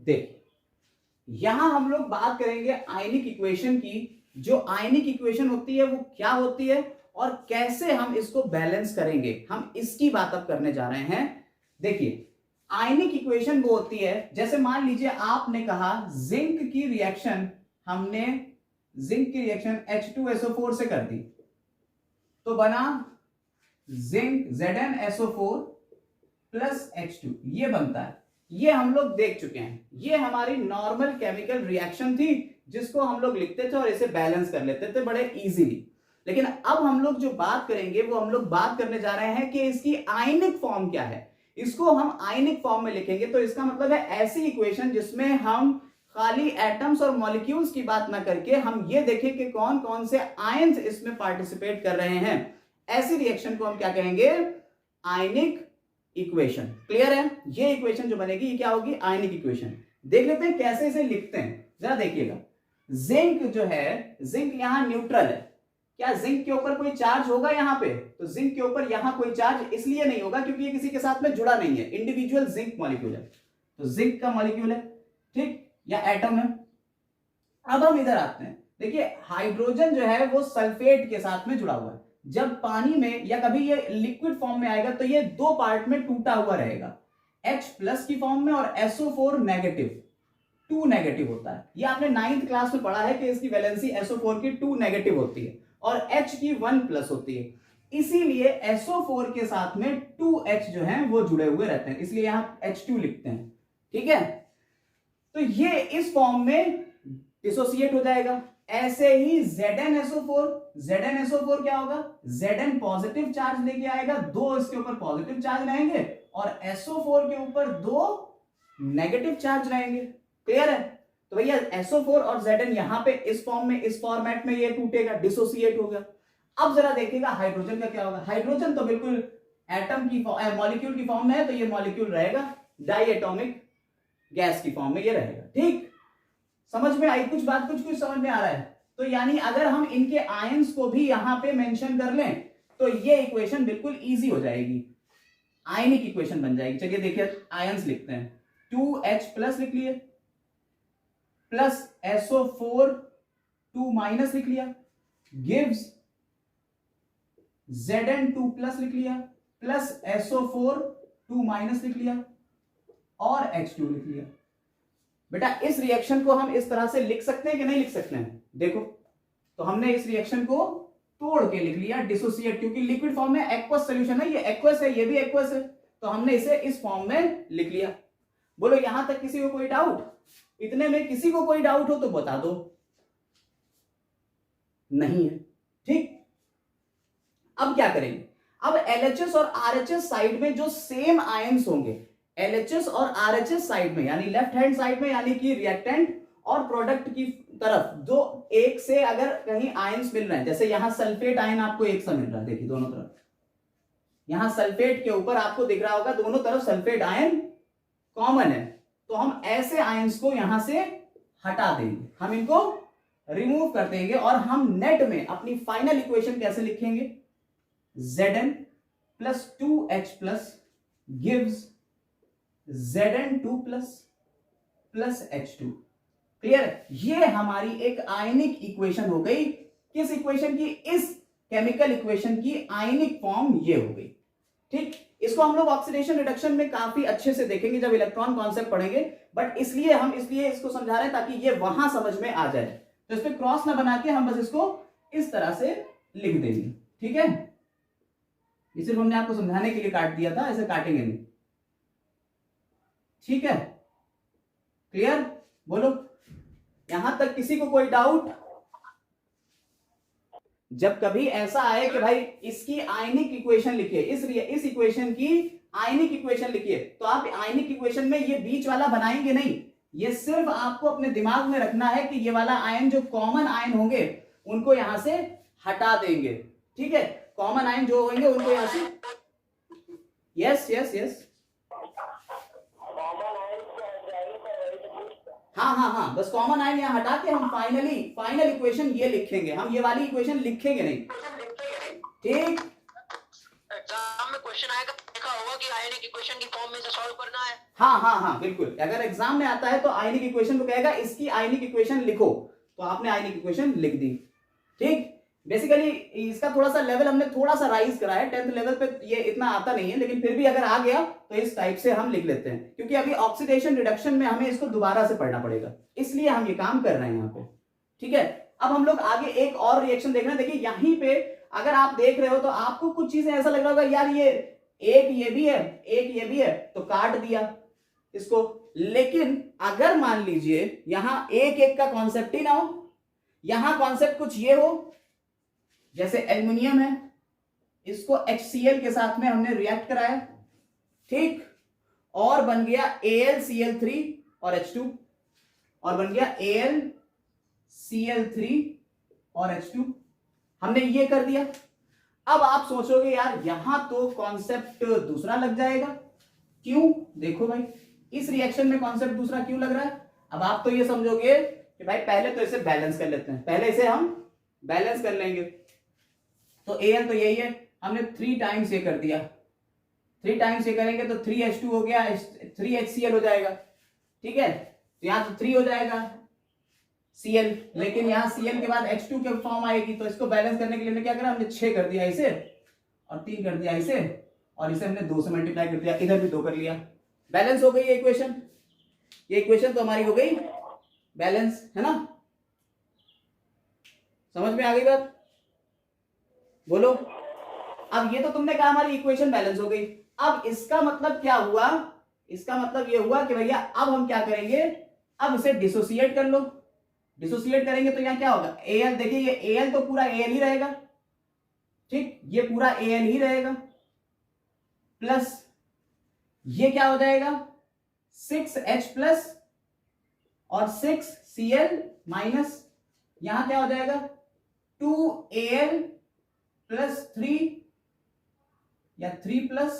देखिए यहां हम लोग बात करेंगे आयनिक इक्वेशन की। जो आयनिक इक्वेशन होती है वो क्या होती है और कैसे हम इसको बैलेंस करेंगे, हम इसकी बात अब करने जा रहे हैं। देखिए आयनिक इक्वेशन वो होती है, जैसे मान लीजिए आपने कहा जिंक की रिएक्शन, हमने जिंक की रिएक्शन H2SO4 से कर दी तो बना जिंक ZnSO4 प्लस H2, ये बनता है। ये हम लोग देख चुके हैं, ये हमारी नॉर्मल केमिकल रिएक्शन थी जिसको हम लोग लिखते थे और इसे बैलेंस कर लेते थे बड़े इजीली। लेकिन अब हम लोग जो बात करेंगे वो हम लोग बात करने जा रहे हैं कि इसकी आयनिक फॉर्म क्या है। इसको हम आयनिक फॉर्म में लिखेंगे तो इसका मतलब है ऐसी इक्वेशन जिसमें हम खाली एटम्स और मॉलिक्यूल्स की बात ना करके हम ये देखें कि कौन कौन से आयंस इसमें पार्टिसिपेट कर रहे हैं। ऐसी रिएक्शन को हम क्या कहेंगे, आयनिक इक्वेशन। क्लियर है? ये इक्वेशन जो बनेगी ये क्या होगी, आयनिक इक्वेशन। देख लेते हैं कैसे इसे लिखते हैं, जरा देखिएगा। जिंक जो है, जिंक यहां न्यूट्रल है, क्या जिंक के ऊपर कोई चार्ज होगा यहाँ पे? तो जिंक के ऊपर यहां कोई चार्ज इसलिए नहीं होगा क्योंकि ये किसी के साथ में जुड़ा नहीं है, इंडिविजुअल जिंक मॉलिक्यूल है, तो जिंक का मॉलिक्यूल है, ठीक, या एटम है। अब हम इधर आते हैं, देखिए हाइड्रोजन जो है वो सल्फेट के साथ में जुड़ा हुआ है। जब पानी में या कभी ये लिक्विड फॉर्म में आएगा तो ये दो पार्ट में टूटा हुआ रहेगा, H प्लस की फॉर्म में और SO4 नेगेटिव, 2 नेगेटिव होता है। ये आपने 9th क्लास में पढ़ा है कि इसकी वैलेंसी SO4 की 2 नेगेटिव होती है और H की 1 प्लस होती है। इसीलिए SO4 के साथ में 2H जो है वो जुड़े हुए रहते हैं, इसलिए यहां H2 लिखते हैं, ठीक है। तो ये इस फॉर्म में डिसोसिएट हो जाएगा। ऐसे ही ZnSO4, ZnSO4 क्या होगा, Zn पॉजिटिव चार्ज लेके आएगा, दो इसके ऊपर पॉजिटिव चार्ज रहेंगे और SO4 के ऊपर दो नेगेटिव चार्ज रहेंगे। क्लियर है? तो भैया SO4 और Zn यहां पे इस फॉर्म में, इस फॉर्मेट में ये टूटेगा, डिसोसिएट होगा। अब जरा देखिएगा हाइड्रोजन का क्या होगा। हाइड्रोजन तो बिल्कुल एटम की मॉलिक्यूल की फॉर्म में है, तो ये मॉलिक्यूल रहेगा डाई एटॉमिक गैस की फॉर्म में ये रहेगा, ठीक। समझ में आई कुछ बात, कुछ समझ में आ रहा है? तो यानी अगर हम इनके आयंस को भी यहां पे मेंशन कर लें तो ये इक्वेशन बिल्कुल इजी हो जाएगी, आयनिक इक्वेशन बन जाएगी। चलिए देखिए आयंस लिखते हैं, 2H प्लस लिख लिए, प्लस SO4 2 माइनस लिख लिया, गिव्स Zn2 प्लस लिख लिया, प्लस SO4 2 माइनस लिख लिया और H2 लिख लिया। बेटा इस रिएक्शन को हम इस तरह से लिख सकते हैं कि नहीं लिख सकते हैं? देखो तो हमने इस रिएक्शन को तोड़ के लिख लिया, डिसोसिएट, क्योंकि लिक्विड फॉर्म में एक्वस सॉल्यूशन है, ये एक्वस है, ये भी एक्वस है, तो हमने इसे इस फॉर्म में लिख लिया। बोलो यहां तक किसी को कोई डाउट? इतने में किसी को कोई डाउट हो तो बता दो। नहीं है, ठीक। अब क्या करेंगे, अब LHS और RHS साइड में जो सेम आयंस होंगे, LHS और RHS साइड में यानी लेफ्ट हैंड साइड में, यानी कि रिएक्टेंट और प्रोडक्ट की तरफ जो एक से अगर कहीं आयंस मिल रहे हैं, जैसे यहां सल्फेट आयन आपको एक सा मिल रहा है, देखिए दोनों तरफ, यहां सल्फेट के ऊपर आपको दिख रहा होगा दोनों तरफ सल्फेट आयन कॉमन है, तो हम ऐसे आयंस को यहां से हटा देंगे, हम इनको रिमूव कर देंगे और हम नेट में अपनी फाइनल इक्वेशन कैसे लिखेंगे, Zn plus 2H plus gives Zn2 plus H2। Clear? ये हमारी एक आयनिक इक्वेशन हो गई। किस इक्वेशन की? इस केमिकल इक्वेशन की आयनिक फॉर्म ये हो गई, ठीक। इसको हम लोग ऑक्सीडेशन रिडक्शन में काफी अच्छे से देखेंगे जब इलेक्ट्रॉन कॉन्सेप्ट पढ़ेंगे, बट इसलिए इसको समझा रहे हैं ताकि ये वहां समझ में आ जाए। तो इस पे क्रॉस ना बना के हम बस इसको इस तरह से लिख देंगे, ठीक है। ये सिर्फ हमने आपको समझाने के लिए काट दिया था, ऐसे काटेंगे नहीं, ठीक है। क्लियर? बोलो यहां तक किसी को कोई डाउट? जब कभी ऐसा आए कि भाई इसकी आयनिक इक्वेशन लिखिए, इस इक्वेशन की आयनिक इक्वेशन लिखिए, तो आप आयनिक इक्वेशन में ये बीच वाला बनाएंगे नहीं, ये सिर्फ आपको अपने दिमाग में रखना है कि ये वाला आयन जो कॉमन आयन होंगे उनको यहां से हटा देंगे, ठीक है। कॉमन आयन जो होंगे उनको यहां से, यस यस यस, हाँ, बस कॉमन आयन यहां हटा के हम फाइनल इक्वेशन ये लिखेंगे, हम ये वाली इक्वेशन लिखेंगे नहीं, ठीक। एग्जाम में क्वेश्चन आएगा, देखा होगा कि आयनिक इक्वेशन की फॉर्म में से सॉल्व करना है। हाँ हाँ हाँ बिल्कुल, अगर एग्जाम में आता है तो आयनिक इक्वेशन को कहेगा इसकी आयनिक इक्वेशन लिखो, तो आपने आयनिक इक्वेशन लिख दी। ठीक, बेसिकली इसका थोड़ा सा लेवल हमने थोड़ा सा राइज करा है, 10th लेवल पे ये इतना आता नहीं है, लेकिन फिर भी अगर आ गया तो इस टाइप से हम लिख लेते हैं, क्योंकि अभी ऑक्सीडेशन रिडक्शन में हमें इसको दोबारा से पढ़ना पड़ेगा, इसलिए हम ये काम कर रहे हैं यहाँ पे। ठीक है, अब हम लोग आगे एक और रिएक्शन देखना। देखिए यहीं पे अगर आप देख रहे हो तो आपको कुछ चीजें ऐसा लग रहा होगा यार ये एक ये भी है एक ये भी है, तो काट दिया इसको। लेकिन अगर मान लीजिए यहां एक एक का कॉन्सेप्ट ही ना हो, यहां कॉन्सेप्ट कुछ ये हो, जैसे एल्युमिनियम है, इसको HCl के साथ में हमने रिएक्ट कराया, ठीक, और बन गया AlCl3 और H2, और बन गया AlCl3 और H2, हमने ये कर दिया। अब आप सोचोगे यार यहां तो कॉन्सेप्ट दूसरा लग जाएगा, क्यों? देखो भाई इस रिएक्शन में कॉन्सेप्ट दूसरा क्यों लग रहा है। अब आप तो ये समझोगे कि भाई पहले तो इसे बैलेंस कर लेते हैं, पहले इसे हम बैलेंस कर लेंगे। तो Al तो यही है, हमने 3 टाइम्स ये कर दिया, 3 टाइम्स ये करेंगे तो 3H2 हो गया, 3HCl हो जाएगा। ठीक है, तो यहां तो 3 हो जाएगा Cl, लेकिन यहाँ Cl के बाद H2 के फॉर्म आएगी, तो इसको बैलेंस करने के लिए हमने क्या करा, हमने 6 कर दिया इसे और 3 कर दिया इसे, और इसे हमने 2 से मल्टीप्लाई कर दिया, इधर भी 2 कर लिया, बैलेंस हो गई ये इक्वेशन। ये इक्वेशन तो हमारी हो गई बैलेंस, है ना? समझ में आ गई बात? बोलो। अब ये तो तुमने कहा हमारी इक्वेशन बैलेंस हो गई, अब इसका मतलब क्या हुआ? इसका मतलब ये हुआ कि भैया अब हम क्या करेंगे, अब इसे डिसोसिएट कर लो। डिसोसिएट करेंगे तो यहाँ क्या होगा, Al, देखिए ये Al तो पूरा Al ही रहेगा, ठीक, ये पूरा Al ही रहेगा, प्लस ये क्या हो जाएगा 6H प्लस और 6Cl माइनस, यहां क्या हो जाएगा 2Al प्लस 3 या 3 प्लस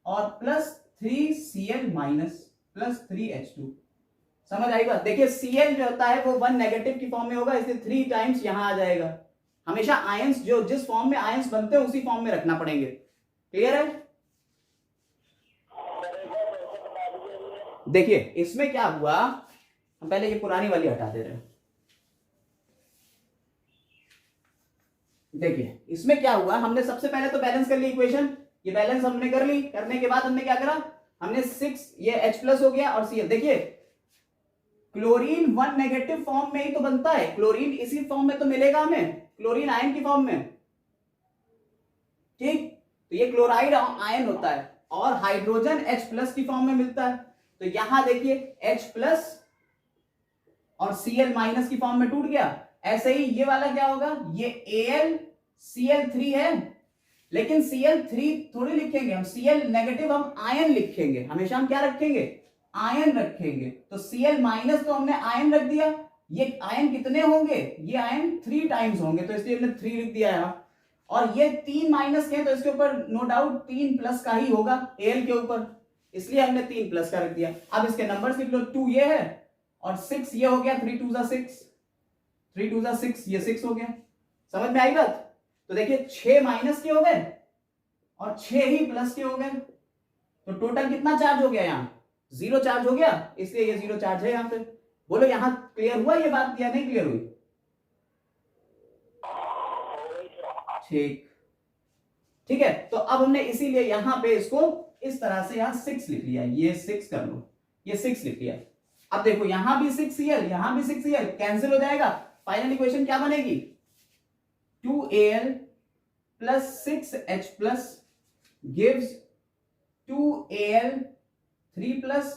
और plus 3Cl minus plus 3H2। समझ आई बात? देखिए Cl जो होता है वो 1 नेगेटिव की फॉर्म में होगा, इसलिए 3 टाइम्स यहां आ जाएगा। हमेशा आयंस जो जिस फॉर्म में आयंस बनते हैं उसी फॉर्म में रखना पड़ेंगे। क्लियर है? देखिए इसमें क्या हुआ, हम पहले ये पुरानी वाली हटा दे रहे हैं। देखिए इसमें क्या हुआ, हमने सबसे पहले तो बैलेंस कर ली इक्वेशन, ये बैलेंस हमने कर ली, करने के बाद हमने क्या करा, हमने 6 ये H प्लस हो गया और Cl। देखिए क्लोरीन 1 नेगेटिव फॉर्म में ही तो बनता है, क्लोरीन इसी फॉर्म में तो मिलेगा हमें, क्लोरीन आयन की फॉर्म में, ठीक, तो ये क्लोराइड आयन होता है, और हाइड्रोजन H प्लस की फॉर्म में मिलता है। तो यहां देखिए H प्लस और Cl माइनस की फॉर्म में टूट गया। ऐसे ही ये वाला क्या होगा, ये AlCl3 है, लेकिन Cl3 थोड़ी लिखेंगे हम, Cl नेगेटिव हम आयन लिखेंगे, हमेशा हम क्या रखेंगे, आयन रखेंगे। तो Cl माइनस तो हमने आयन रख दिया, ये आयन कितने होंगे, ये आयन 3 टाइम्स होंगे, तो इसलिए हमने 3 लिख दिया है। और ये 3 माइनस के, तो इसके ऊपर नो डाउट 3 प्लस का ही होगा Al के ऊपर, इसलिए हमने 3 प्लस का रख दिया। अब इसके नंबर्स लिख लो, 2 ये है और 6 ये हो गया, 3 2 6, 3 2 6, ये 6 हो गया। समझ में आई बात? तो देखिए 6 माइनस के हो गए और 6 ही प्लस के हो गए, तो टोटल कितना चार्ज हो गया, यहाँ 0 चार्ज हो गया, इसलिए ये 0 चार्ज है यहाँ पे। बोलो यहाँ क्लियर हुआ ये बात या नहीं क्लियर हुई? ठीक, ठीक है, तो अब हमने इसीलिए यहां पे इसको इस तरह से यहां 6 लिख लिया, ये 6 कर लो, ये 6 लिख लिया। अब देखो यहां भी 6Cl, यहां भी 6Cl कैंसिल हो जाएगा, फाइनल इक्वेशन क्या बनेगी, 2Al plus 6H plus gives 2Al 3 plus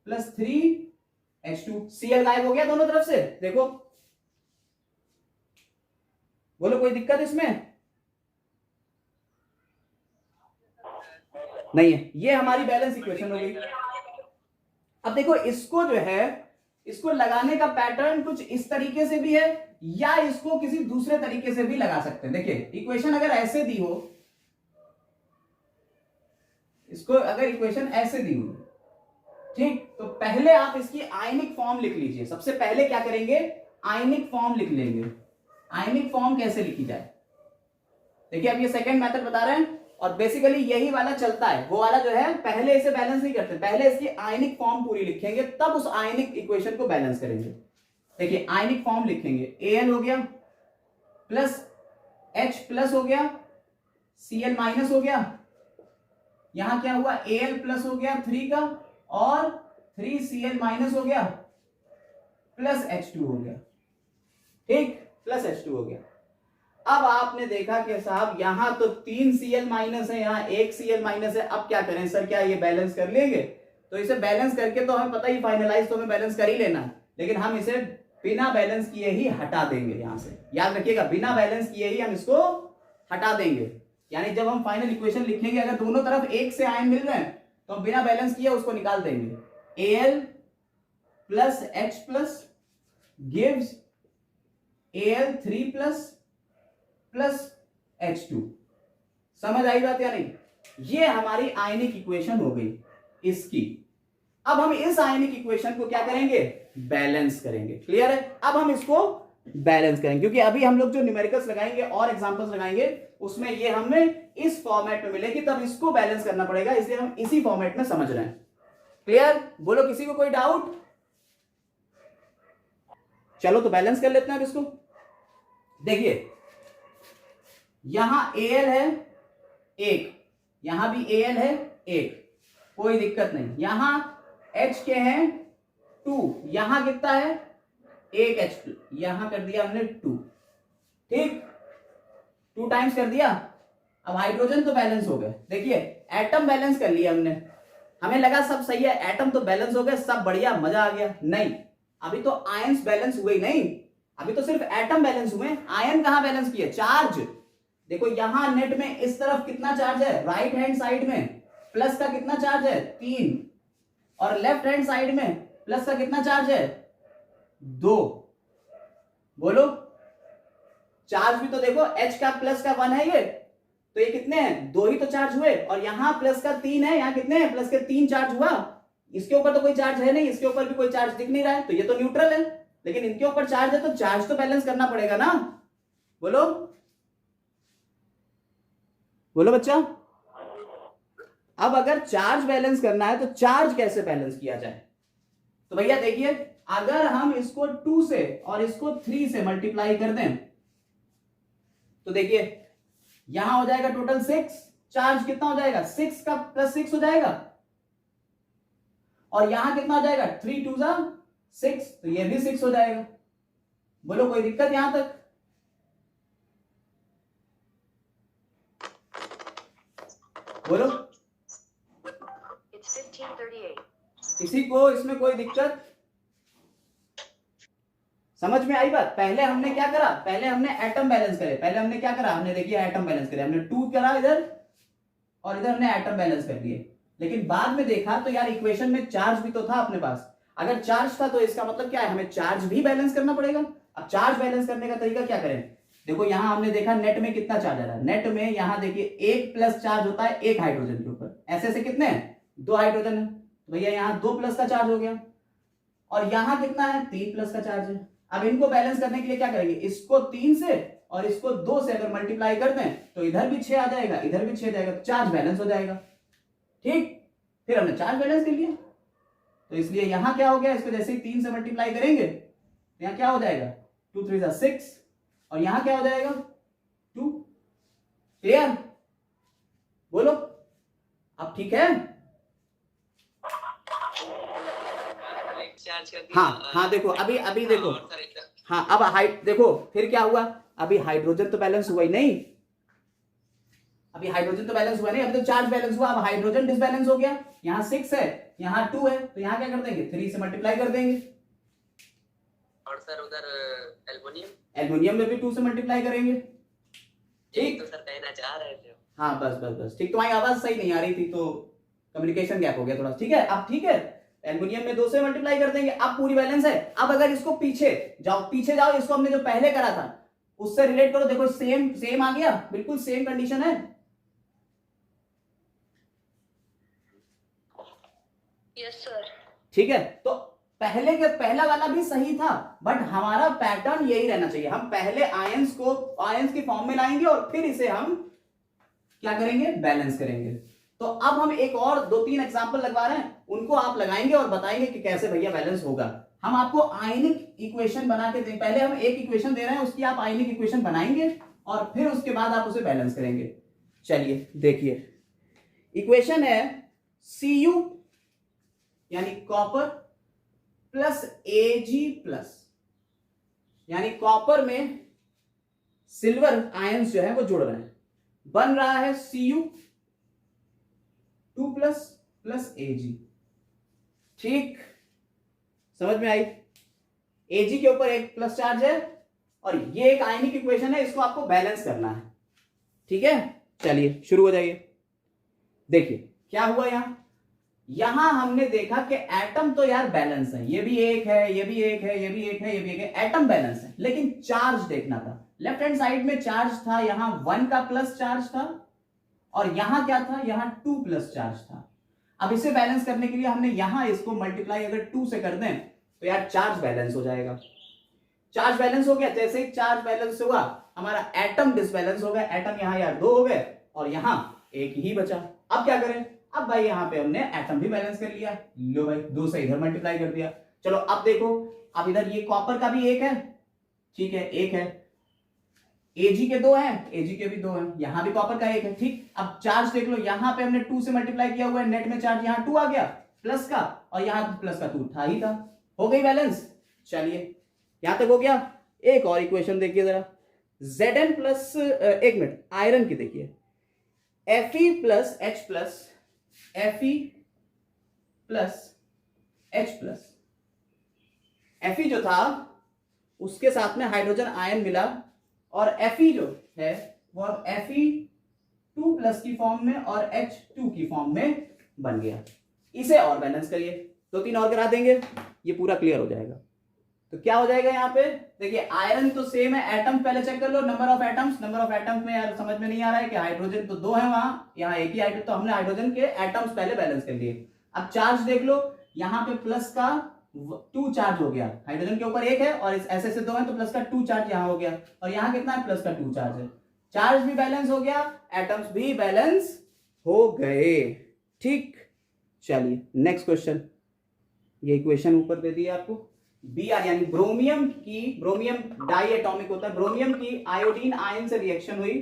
plus 3H2। Cl गायब हो गया दोनों तरफ से, देखो, बोलो कोई दिक्कत इसमें नहीं है। ये हमारी बैलेंस इक्वेशन हो गई। अब देखो इसको जो है, इसको लगाने का पैटर्न कुछ इस तरीके से भी है, या इसको किसी दूसरे तरीके से भी लगा सकते हैं। देखिए इक्वेशन अगर ऐसे दी हो, इसको अगर इक्वेशन ऐसे दी हो, ठीक, तो पहले आप इसकी आयनिक फॉर्म लिख लीजिए। सबसे पहले क्या करेंगे, आयनिक फॉर्म लिख लेंगे। आयनिक फॉर्म कैसे लिखी जाए, देखिए अब ये सेकंड मेथड बता रहे हैं, और बेसिकली यही वाला चलता है, वो वाला जो है पहले इसे बैलेंस नहीं करते, पहले इसकी आयनिक फॉर्म पूरी लिखेंगे तब उस आयनिक इक्वेशन को बैलेंस करेंगे। देखिए आयनिक फॉर्म लिखेंगे, Al हो गया प्लस H प्लस हो गया, Cl माइनस हो गया, यहां क्या हुआ Al प्लस हो गया 3 का और 3Cl माइनस हो गया प्लस H2 हो गया, ठीक, प्लस H2 हो गया। अब आपने देखा कि साहब यहां तो 3Cl माइनस है, यहां 1Cl माइनस है, अब क्या करें सर, क्या ये बैलेंस कर लेंगे? तो इसे बैलेंस करके तो हमें पता ही फाइनलाइज तो हमें बैलेंस कर ही लेना है, लेकिन हम इसे बिना बैलेंस किए ही हटा देंगे। यहां से याद रखिएगा, बिना बैलेंस किए ही हम इसको हटा देंगे। यानी जब हम फाइनल इक्वेशन लिखेंगे अगर दोनों तरफ एक से आयन मिल रहे हैं तो हम बिना बैलेंस किए उसको निकाल देंगे। Al plus H plus gives Al3 plus H2। समझ आई बात या नहीं? ये हमारी आयनिक इक्वेशन हो गई इसकी। अब हम इस आयनिक इक्वेशन को क्या करेंगे? बैलेंस करेंगे। क्लियर है? अब हम इसको बैलेंस करेंगे, क्योंकि अभी हम लोग जो न्यूमेरिकल्स लगाएंगे और एग्जांपल्स लगाएंगे उसमें ये हमें इस फॉर्मेट में मिलेगी, तब इसको बैलेंस करना पड़ेगा, इसलिए हम इसी फॉर्मेट में समझ रहे हैं। क्लियर? बोलो किसी को कोई डाउट? चलो तो बैलेंस कर लेते हैं अब इसको। देखिए यहां Al है 1, यहां भी Al है 1, कोई दिक्कत नहीं। यहां H के हैं 2, यहां कितना है 1 H, यहां कर दिया हमने 2, ठीक, 2 टाइम्स कर दिया। अब हाइड्रोजन तो बैलेंस हो गए। देखिए एटम बैलेंस कर लिया हमने, हमें लगा सब सही है, एटम तो बैलेंस हो गए, सब बढ़िया, मजा आ गया। नहीं, अभी तो आयंस बैलेंस हुए नहीं, अभी तो सिर्फ एटम बैलेंस हुए। आयन कहां बैलेंस किए? चार्ज। देखो यहां नेट में इस तरफ कितना चार्ज है, राइट हैंड साइड में प्लस का कितना चार्ज है 3, और लेफ्ट हैंड साइड में प्लस का कितना चार्ज है 2। बोलो चार्ज भी तो देखो, H का प्लस का 1 है ये, तो ये कितने हैं 2 ही तो चार्ज हुए, और यहां प्लस का 3 है, यहां कितने हैं प्लस के 3 चार्ज हुआ। इसके ऊपर तो कोई चार्ज है नहीं, इसके ऊपर भी कोई चार्ज दिख नहीं रहा है, तो ये तो न्यूट्रल है, लेकिन इनके ऊपर चार्ज है तो चार्ज तो बैलेंस करना पड़ेगा ना। बोलो बोलो बच्चा। अब अगर चार्ज बैलेंस करना है तो चार्ज कैसे बैलेंस किया जाए? तो भैया देखिए, अगर हम इसको 2 से और इसको 3 से मल्टीप्लाई कर दें तो देखिए यहां हो जाएगा टोटल 6, चार्ज कितना हो जाएगा 6 का प्लस 6 हो जाएगा, और यहां कितना हो जाएगा 3 2 6, तो ये भी 6 हो जाएगा। बोलो कोई दिक्कत यहां तक? बोलो किसी को इसमें कोई दिक्कत? समझ में आई बात? पहले हमने क्या करा, पहले हमने एटम बैलेंस करे, पहले हमने क्या करा, हमने देखिए एटम बैलेंस करे, हमने 2 करा इधर और इधर हमने एटम बैलेंस कर दिए, लेकिन बाद में देखा तो यार इक्वेशन में चार्ज भी तो था अपने पास। अगर चार्ज था तो इसका मतलब क्या है, हमें चार्ज भी बैलेंस करना पड़ेगा। अब चार्ज बैलेंस करने का तरीका क्या करें? देखो यहां हमने देखा नेट में कितना चार्ज आ रहा है, नेट में यहां देखिए 1 प्लस चार्ज होता है 1 हाइड्रोजन के ऊपर, ऐसे ऐसे कितने हैं 2 हाइड्रोजन है, तो भैया यहां 2 प्लस का चार्ज हो गया, और यहां कितना है 3 प्लस का चार्ज है। अब इनको बैलेंस करने के लिए क्या करेंगे, इसको 3 से और इसको 2 से अगर मल्टीप्लाई करते हैं तो इधर भी 6 आ जाएगा, इधर भी 6 जाएगा, तो चार्ज बैलेंस हो जाएगा। ठीक, फिर हमने चार्ज बैलेंस कर लिया, तो इसलिए यहां क्या हो गया, इसको जैसे ही 3 से मल्टीप्लाई करेंगे तो यहां क्या हो जाएगा 2 3 6, और यहां क्या हो जाएगा 2। क्लियर? बोलो अब ठीक है? हाँ देखो अभी देखो, हाँ अब हाइट देखो फिर क्या हुआ, अभी हाइड्रोजन तो बैलेंस हुआ ही नहीं, अभी हाइड्रोजन तो बैलेंस हुआ नहीं, अभी तो चार्ज बैलेंस हुआ। अब हाइड्रोजन डिसबैलेंस हो गया, यहाँ 6 है यहाँ 2 है, तो यहाँ क्या कर देंगे 3 से मल्टीप्लाई कर देंगे, और सर उधर एल्युमिनियम में भी 2 से मल्टीप्लाई करेंगे। ठीक, तो सर कहना चाह रहे थे। हाँ बस ठीक, तुम्हारी आवाज सही नहीं आ रही थी तो कम्युनिकेशन गैप हो गया थोड़ा। ठीक है, अब ठीक है, एल्युमिनियम में 2 से मल्टीप्लाई कर देंगे, अब पूरी बैलेंस है। अब अगर इसको पीछे जाओ, इसको हमने जो पहले करा था उससे रिलेट करो, देखो सेम आ गया, बिल्कुल सेम कंडीशन है। Yes sir. ठीक है, तो पहला वाला भी सही था, बट हमारा पैटर्न यही रहना चाहिए, हम पहले आयंस की फॉर्म में लाएंगे और फिर इसे हम क्या करेंगे, बैलेंस करेंगे। तो अब हम एक और 2-3 एग्जांपल लगवा रहे हैं, उनको आप लगाएंगे और बताएंगे कि कैसे भैया बैलेंस होगा। हम आपको आयनिक इक्वेशन बना के दें, पहले हम एक इक्वेशन दे रहे हैं, उसकी आप आयनिक इक्वेशन बनाएंगे और फिर उसके बाद आप उसे बैलेंस करेंगे। चलिए देखिए, इक्वेशन है Cu यानी कॉपर प्लस Ag प्लस, यानी कॉपर में सिल्वर आयंस जो है वो जुड़ रहे हैं, बन रहा है Cu2 प्लस Ag। ठीक, समझ में आई? Ag के ऊपर एक प्लस चार्ज है और ये एक आयनिक इक्वेशन है, इसको आपको बैलेंस करना है। ठीक है, चलिए शुरू हो जाइए। देखिए क्या हुआ, यहां हमने देखा कि एटम तो यार बैलेंस है, ये भी एक है, ये भी एक है, ये भी एक है, ये भी एक है, एटम बैलेंस है, लेकिन चार्ज देखना था। लेफ्ट हैंड साइड में चार्ज था, यहां 1 का प्लस चार्ज था और यहां क्या था, यहां 2 प्लस चार्ज था। अब इसे बैलेंस करने के लिए हमने यहां इसको मल्टीप्लाई अगर 2 से कर दें तो यार चार्ज बैलेंस हो जाएगा। चार्ज बैलेंस हो गया, जैसे ही चार्ज बैलेंस हुआ हमारा एटम डिसबैलेंस हो गया, एटम यहां यार 2 हो गए और यहां एक ही बचा। अब क्या करें, अब भाई यहां पे हमने एटम भी बैलेंस कर लिया, लो भाई 2 से इधर मल्टीप्लाई कर दिया। चलो अब देखो, अब इधर ये कॉपर का भी एक है, ठीक है, एक है, Ag के 2 हैं, Ag के भी 2 हैं, यहां भी कॉपर का एक है। ठीक, अब चार्ज देख लो, यहां पे हमने 2 से मल्टीप्लाई किया हुआ है, नेट में चार्ज यहां 2 आ गया प्लस का, और यहां प्लस का 2 था ही था, हो गई बैलेंस। चलिए यहां तक हो गया। एक और इक्वेशन देखिए जरा, Zn प्लस, एक मिनट, आयरन की देखिए, Fe plus H plus, Fe plus H plus, Fe जो था उसके साथ में हाइड्रोजन आयन मिला और Fe जो है वो अब Fe2 प्लस की फॉर्म में और H2 की फॉर्म में बन गया। इसे और बैलेंस करिए, 2-3 और करा देंगे, ये पूरा क्लियर हो जाएगा। तो क्या हो जाएगा यहाँ पे, देखिए आयरन तो सेम है, एटम पहले चेक कर लो, number of atoms, number of atoms में यार समझ में नहीं आ रहा है कि हाइड्रोजन तो 2 है वहां, यहाँ एक ही हाइड्रोजन, तो हमने हाइड्रोजन के एटम्स पहले बैलेंस कर लिए। अब चार्ज देख लो, यहाँ पे प्लस का 2 चार्ज हो गया, हाइड्रोजन के ऊपर एक है और इस ऐसे से 2 है तो प्लस का 2 चार्ज यहाँ हो गया, और यहाँ कितना है, प्लस का 2 चार्ज है। चार्ज भी बैलेंस हो गया, एटम्स भी बैलेंस हो गए। ठीक, चलिए नेक्स्ट क्वेश्चन, ये इक्वेशन ऊपर दे दी आपको, Br यानी ब्रोमियम की, ब्रोमियम डाई एटॉमिक होता है, ब्रोमियम की आयोडीन आयन से रिएक्शन हुई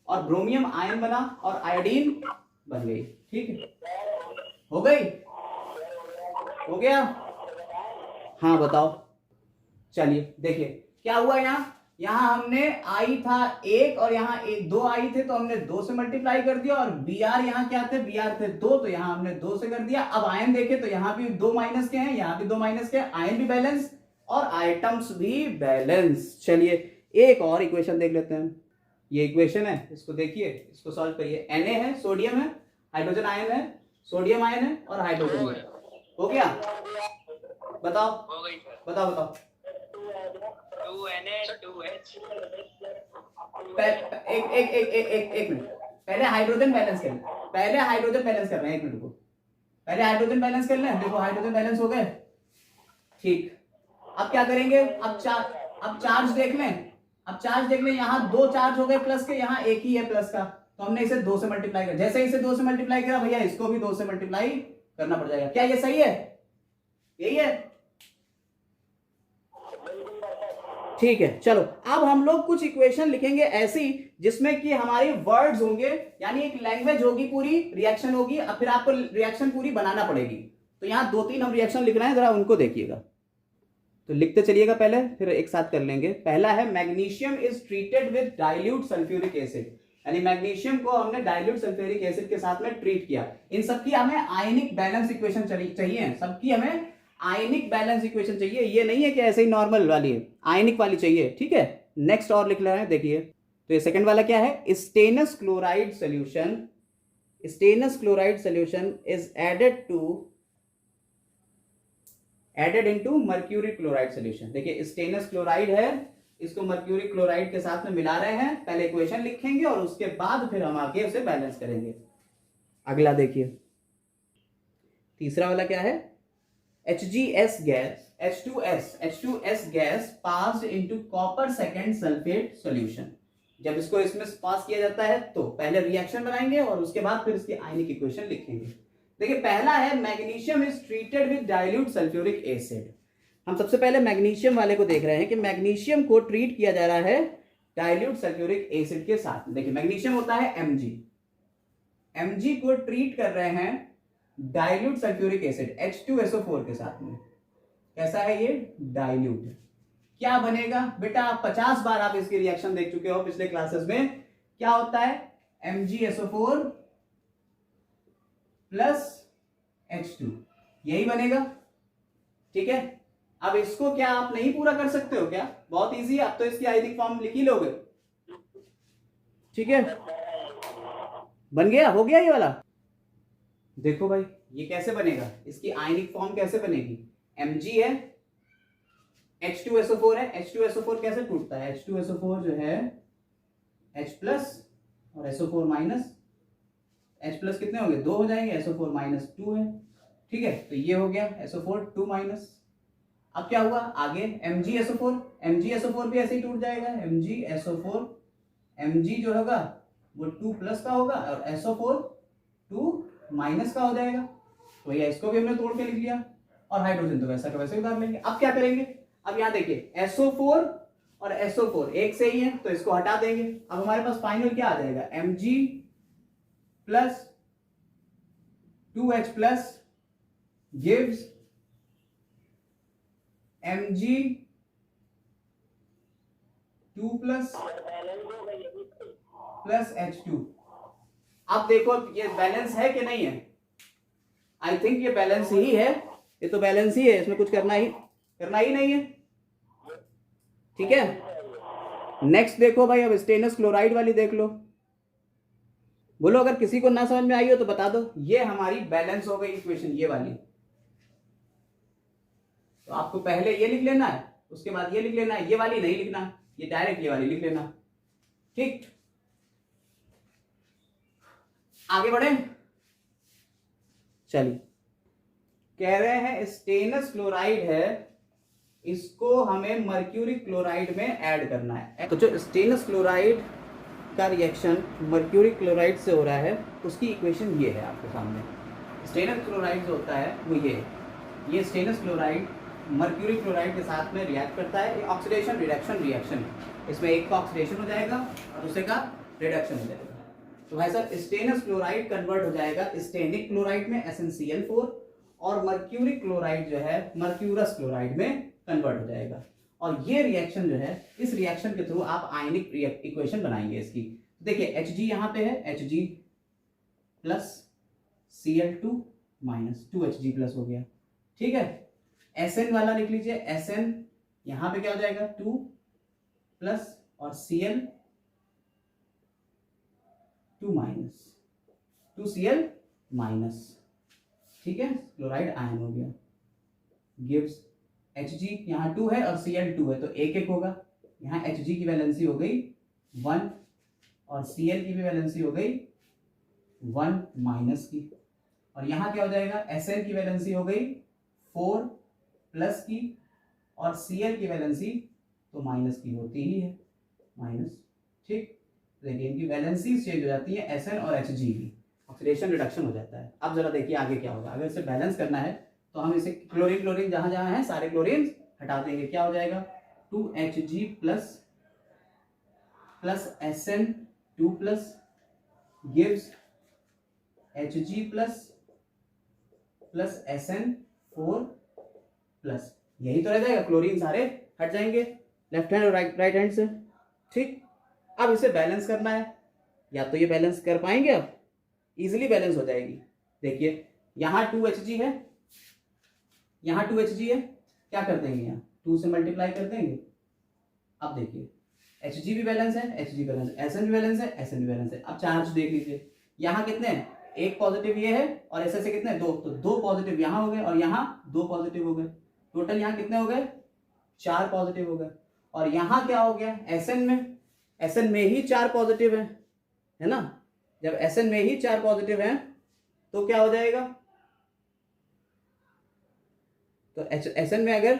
और ब्रोमियम आयन बना और आयोडीन बन गई। ठीक है, हो गई, हो गया, हाँ बताओ। चलिए देखिए क्या हुआ, यहाँ हमने आई था 1 और यहाँ 2 आई थे तो हमने 2 से मल्टीप्लाई कर दिया, और Br यहाँ क्या थे, Br थे 2 तो यहाँ हमने 2 से कर दिया। अब आयन देखे तो यहाँ भी 2 माइनस के हैं, यहाँ भी 2 माइनस के, आयन भी बैलेंस और आइटम्स भी बैलेंस। चलिए एक और इक्वेशन देख लेते हैं, ये इक्वेशन है, इसको देखिए, इसको सॉल्व करिए। Na है, सोडियम है, हाइड्रोजन आयन है, सोडियम आयन है और हाइड्रोजन है। हो गया, बताओ, हो गई सर। बताओ बताओ। 2Na 2H। एक मिनट, पहले हाइड्रोजन बैलेंस कर लें, पहले हाइड्रोजन बैलेंस कर रहे हैं, 1 मिनट को, पहले हाइड्रोजन बैलेंस कर लें। देखो हाइड्रोजन बैलेंस हो गए। ठीक, अब क्या करेंगे, अब चार्ज देख लें, अब चार्ज देख लें, यहाँ 2 चार्ज हो गए प्लस के, यहाँ एक ही है प्लस का, तो हमने इसे 2 से मल्टीप्लाई कर, जैसे इसे 2 से मल्टीप्लाई करा भैया इसको भी 2 से मल्टीप्लाई करना पड़ जाएगा। क्या ये सही है, यही है? ठीक है, चलो अब हम लोग कुछ इक्वेशन लिखेंगे ऐसी जिसमें कि हमारी वर्ड्स होंगे, यानी एक लैंग्वेज होगी, पूरी रिएक्शन होगी, अब फिर आपको रिएक्शन पूरी बनाना पड़ेगी। तो यहाँ 2-3 हम रिएक्शन लिख रहे हैं, जरा उनको देखिएगा, तो लिखते चलिएगा पहले, फिर एक साथ कर लेंगे। पहला है magnesium is treated with dilute sulphuric acid, यानी मैग्नीशियम को हमने डाइल्यूट सल्फ्यूरिक एसिड के साथ में ट्रीट किया। इन सबकी हमें आयनिक बैलेंस इक्वेशन चाहिए, सबकी हमें आयनिक बैलेंस इक्वेशन चाहिए, ये नहीं है कि ऐसे ही नॉर्मल वाली है, आयनिक वाली चाहिए। ठीक है, नेक्स्ट और लिख ले रहे हैं, देखिए तो ये सेकंड वाला क्या है, stannous chloride solution, stannous chloride solution is added into mercury chloride solution. देखिए स्टेनस क्लोराइड है, इसको मर्क्यूरी क्लोराइड के साथ में मिला रहे हैं, पहले इक्वेशन लिखेंगे और उसके बाद फिर हम आगे उसे बैलेंस करेंगे। अगला देखिए, तीसरा वाला क्या है, HGS gas, H2S gas passed into copper second sulfate solution। जब इसको इसमें पास किया जाता है तो पहले रिएक्शन बनाएंगे और उसके बाद फिर इसकी आयनिक इक्वेशन लिखेंगे। देखिए पहला है magnesium is treated with dilute sulphuric acid. हम सबसे पहले मैग्नीशियम वाले को देख रहे हैं कि मैग्नीशियम को ट्रीट किया जा रहा है डाइल्यूट सल्फ्यूरिक एसिड के साथ। देखिए मैग्नीशियम होता है Mg, Mg को ट्रीट कर रहे हैं डाइल्यूट सल्फ्यूरिक एसिड H2SO4 के साथ में। कैसा है ये? डाइल्यूट। क्या बनेगा बेटा? 50 बार आप इसकी रिएक्शन देख चुके हो पिछले क्लासेस में। क्या होता है? MgSO4 प्लस H2, यही बनेगा। ठीक है, अब इसको क्या आप नहीं पूरा कर सकते हो क्या? बहुत इजी है, अब तो इसकी आयनिक फॉर्म लिख ही लोगे। ठीक है, बन गया, हो गया ये वाला। देखो भाई ये कैसे बनेगा, इसकी आयनिक फॉर्म कैसे बनेगी? Mg है, H2SO4 है, H2SO4 कैसे टूटता है? H2SO4 जो है H प्लस और SO4 माइनस, H प्लस कितने हो गए? 2 हो जाएंगे, SO4 माइनस 2 है। ठीक है, तो ये हो गया SO4 2 माइनस। अब क्या हुआ आगे? MgSO4, MgSO4 भी ऐसे ही टूट जाएगा। MgSO4, Mg जो होगा वो 2 प्लस का होगा और SO4 2 माइनस का हो जाएगा। तो ये इसको भी हमने तोड़ के लिख लिया और हाइड्रोजन तो वैसा का वैसे उतार लेंगे। अब क्या करेंगे? अब यहाँ देखिए SO4 और SO4 एक से ही है तो इसको हटा देंगे। अब हमारे पास फाइनल क्या आ जाएगा? Mg plus 2H plus gives Mg 2 plus H2। अब देखो ये बैलेंस है कि नहीं है? आई थिंक ये बैलेंस ही है, ये तो बैलेंस ही है, इसमें कुछ करना ही नहीं है। ठीक है, नेक्स्ट देखो भाई, अब स्टेनस क्लोराइड वाली देख लो। बोलो अगर किसी को ना समझ में आई हो तो बता दो। ये हमारी बैलेंस हो गई इक्वेशन, ये वाली। तो आपको पहले ये लिख लेना है, उसके बाद ये लिख लेना है, ये वाली नहीं लिखना, ये डायरेक्ट ये वाली लिख लेना। ठीक, आगे बढ़े। चलिए, कह रहे हैं स्टेनस क्लोराइड है, इसको हमें मर्क्यूरी क्लोराइड में ऐड करना है। तो जो स्टेनस क्लोराइड का रिएक्शन मर्क्यूरी क्लोराइड से हो रहा है उसकी इक्वेशन ये है आपके सामने। स्टेनस क्लोराइड जो होता है वो ये स्टेनस क्लोराइड मर्क्यूरी क्लोराइड के साथ में रिएक्ट करता है। ये ऑक्सीडेशन रिडक्शन रिएक्शन है, इसमें एक का ऑक्सीडेशन हो जाएगा और दूसरे का रिडक्शन हो जाएगा। तो भाई साहब स्टेनस क्लोराइड कन्वर्ट हो जाएगा स्टेनिक क्लोराइड में SnCl4 और मर्क्यूरी क्लोराइड जो है मर्क्यूरस क्लोराइड में कन्वर्ट हो जाएगा। और ये रिएक्शन जो है, इस रिएक्शन के थ्रू आप आयनिक इक्वेशन बनाएंगे इसकी। देखिए Hg यहाँ पे है, Hg plus Cl2 minus 2Hg plus हो गया। ठीक है, Sn वाला लिख लीजिए, Sn यहाँ पे क्या हो जाएगा 2 प्लस और Cl 2 माइनस 2Cl माइनस। ठीक है, क्लोराइड आयन हो गया। गिव्स Hg यहाँ 2 है और Cl 2 है तो एक एक होगा। यहाँ Hg की वैलेंसी हो गई 1 और Cl की भी वैलेंसी हो गई 1 माइनस की। और यहाँ क्या हो जाएगा? Sn की वैलेंसी हो गई 4 प्लस की और Cl की वैलेंसी तो माइनस की होती ही है, माइनस। ठीक, देखिए इनकी वैलेंसी चेंज हो जाती है, Sn और Hg की, ऑक्सीडेशन रिडक्शन हो जाता है। अब जरा देखिए आगे क्या होगा। अगर इसे बैलेंस करना है तो हम इसे क्लोरीन जहां जहां है सारे क्लोरीन हटा देंगे। क्या हो जाएगा? 2Hg plus Sn 2 plus gives Hg plus Sn 4 plus, यही तो रह जाएगा, क्लोरीन सारे हट जाएंगे लेफ्ट हैंड और राइट हैंड से। ठीक, अब इसे बैलेंस करना है, या तो ये बैलेंस कर पाएंगे, अब इजीली बैलेंस हो जाएगी। देखिए यहाँ 2Hg है, यहाँ 2Hg है, क्या कर देंगे? यहाँ 2 से मल्टीप्लाई कर देंगे। अब देखिए Hg भी बैलेंस है, Hg बैलेंस है, Sn भी बैलेंस है, Sn भी बैलेंस है। अब चार्ज देख लीजिए, यहाँ कितने हैं? एक पॉजिटिव ये है और ऐसे से कितने? 2, तो 2 पॉजिटिव यहाँ हो गए और यहाँ 2 पॉजिटिव हो गए। टोटल यहाँ कितने हो गए? 4 पॉजिटिव हो गए। और यहाँ क्या हो गया? Sn में ही 4 पॉजिटिव है ना। जब Sn में ही 4 पॉजिटिव है तो क्या हो जाएगा? तो Sn में अगर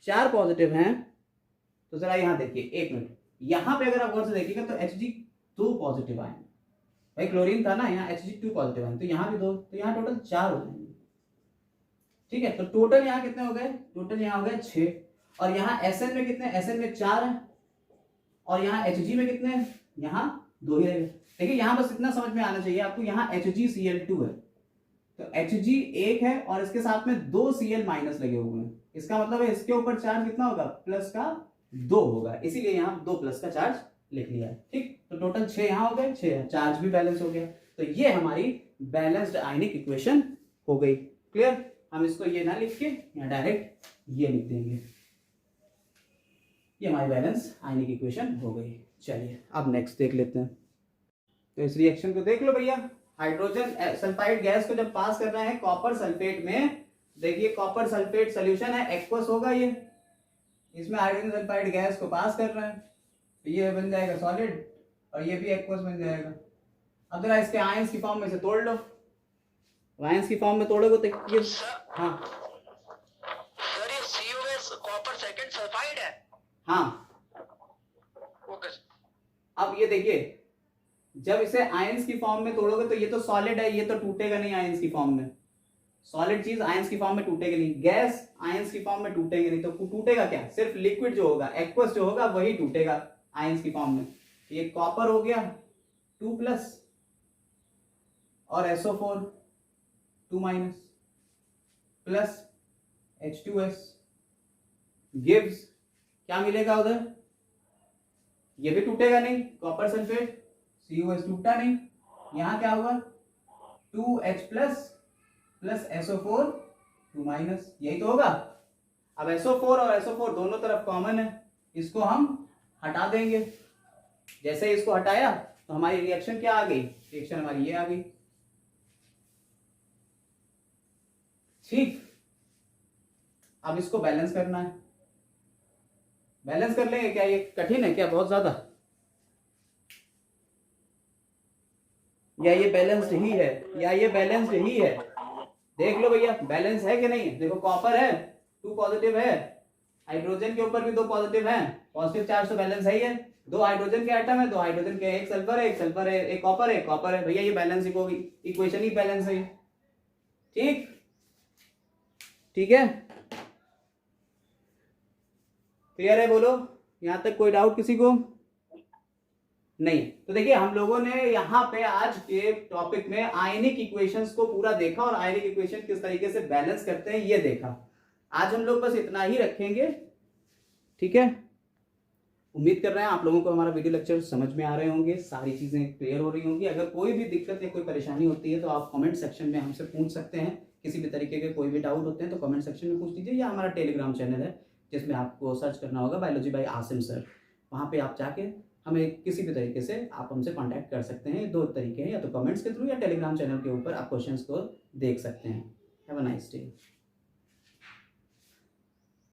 4 पॉजिटिव हैं तो जरा यहाँ देखिए, एक मिनट, यहाँ पे अगर आप गौर से देखिएगा तो Hg 2 पॉजिटिव आयन, भाई क्लोरीन था ना, यहाँ Hg 2 पॉजिटिव आयन, तो यहाँ भी 2, तो यहाँ टोटल 4 हो जाएंगे। ठीक है, तो टोटल यहाँ कितने हो गए, टोटल यहाँ हो गए 6, और यहाँ Sn में कितने, Sn में 4 है, और यहाँ Hg में कितने हैं, यहाँ 2 ही रहेंगे। देखिए यहाँ बस इतना समझ में आना चाहिए आपको, यहाँ HgCl2 है, तो Hg 1 है और इसके साथ में 2 Cl माइनस लगे हुए हैं, इसका मतलब है इसके ऊपर चार्ज कितना होगा, प्लस का 2 होगा, इसीलिए यहाँ 2 प्लस का चार्ज लिख लिया है। ठीक, तो टोटल 6 यहाँ हो गए, 6 है, चार्ज भी बैलेंस हो गया, तो ये हमारी बैलेंस्ड आयनिक इक्वेशन हो गई। क्लियर, हम इसको ये ना लिख के यहाँ डायरेक्ट ये लिख देंगे, ये हमारी बैलेंस आयनिक इक्वेशन हो गई। चलिए अब नेक्स्ट देख लेते हैं, तो इस रिएक्शन को देख लो भैया। हाइड्रोजन सल्फाइड गैस को जब पास कर रहे हैं कॉपर सल्फेट में, देखिए कॉपर सल्फेट सोल्यूशन है, एक्वस होगा ये, इसमें हाइड्रोजन सल्फाइड गैस को पास कर रहे हैं, तो ये बन जाएगा सॉलिड और ये भी एक्वस बन जाएगा। अब जरा इसके आयंस की फॉर्म में से तोड़ लो, आयंस की फॉर्म में तोड़ोगे तो ये, हाँ सर ये COS कॉपर सेकंड सल्फाइड है। हाँ, ओके। अब ये देखिए जब इसे आयंस की फॉर्म में तोड़ोगे तो ये तो सॉलिड है, ये तो टूटेगा नहीं आयंस की फॉर्म में, सॉलिड चीज आयंस की फॉर्म में टूटेगी नहीं, गैस आयंस की फॉर्म में टूटेगी नहीं, तो टूटेगा क्या, सिर्फ लिक्विड जो होगा, एक्वस जो होगा वही टूटेगा आयंस की फॉर्म में। ये कॉपर हो गया 2+ और SO4 2- प्लस H2S गिव्स क्या मिलेगा उधर, ये भी टूटेगा नहीं, कॉपर सल्फेट COS टूटा नहीं, यहाँ क्या होगा 2H+ प्लस SO4 2-, यही तो होगा। अब SO4 और SO4 दोनों तरफ कॉमन है, इसको हम हटा देंगे, जैसे इसको हटाया तो हमारी रिएक्शन क्या आ गई, रिएक्शन हमारी ये आ गई। ठीक, अब इसको बैलेंस करना है, बैलेंस कर लेंगे क्या, ये कठिन है क्या बहुत ज्यादा, या ये बैलेंस्ड ही है, या ये बैलेंस्ड ही है, देख लो भैया बैलेंस है कि नहीं। देखो कॉपर है 2 पॉजिटिव है, हाइड्रोजन के ऊपर भी 2 पॉजिटिव हैं, पॉजिटिव चार्ज तो बैलेंस है ही है, 2 हाइड्रोजन के एटम है, 2 हाइड्रोजन के, एक सल्फर है, एक सल्फर है, एक कॉपर है, कॉपर है, भैया ये बैलेंस इक्वेशन ही बैलेंस है। ठीक, ठीक है, क्लियर है, बोलो यहां तक कोई डाउट किसी को नहीं। तो देखिए हम लोगों ने यहाँ पे आज के टॉपिक में आयनिक इक्वेशंस को पूरा देखा और आयनिक इक्वेशन किस तरीके से बैलेंस करते हैं ये देखा। आज हम लोग बस इतना ही रखेंगे, ठीक है। उम्मीद कर रहे हैं आप लोगों को हमारा वीडियो लेक्चर समझ में आ रहे होंगे, सारी चीजें क्लियर हो रही होंगी। अगर कोई भी दिक्कत या कोई परेशानी होती है तो आप कमेंट सेक्शन में हमसे पूछ सकते हैं, किसी भी तरीके के कोई भी डाउट होते हैं तो कमेंट सेक्शन में पूछ लीजिए, या हमारा टेलीग्राम चैनल है जिसमें आपको सर्च करना होगा बायोलॉजी बाय आसिम सर, वहाँ पे आप जाके हमें किसी भी तरीके से आप हमसे कांटेक्ट कर सकते हैं। 2 तरीके हैं, या तो कमेंट्स के थ्रू या टेलीग्राम चैनल के ऊपर आप क्वेश्चंस को देख सकते हैं। Have a nice day.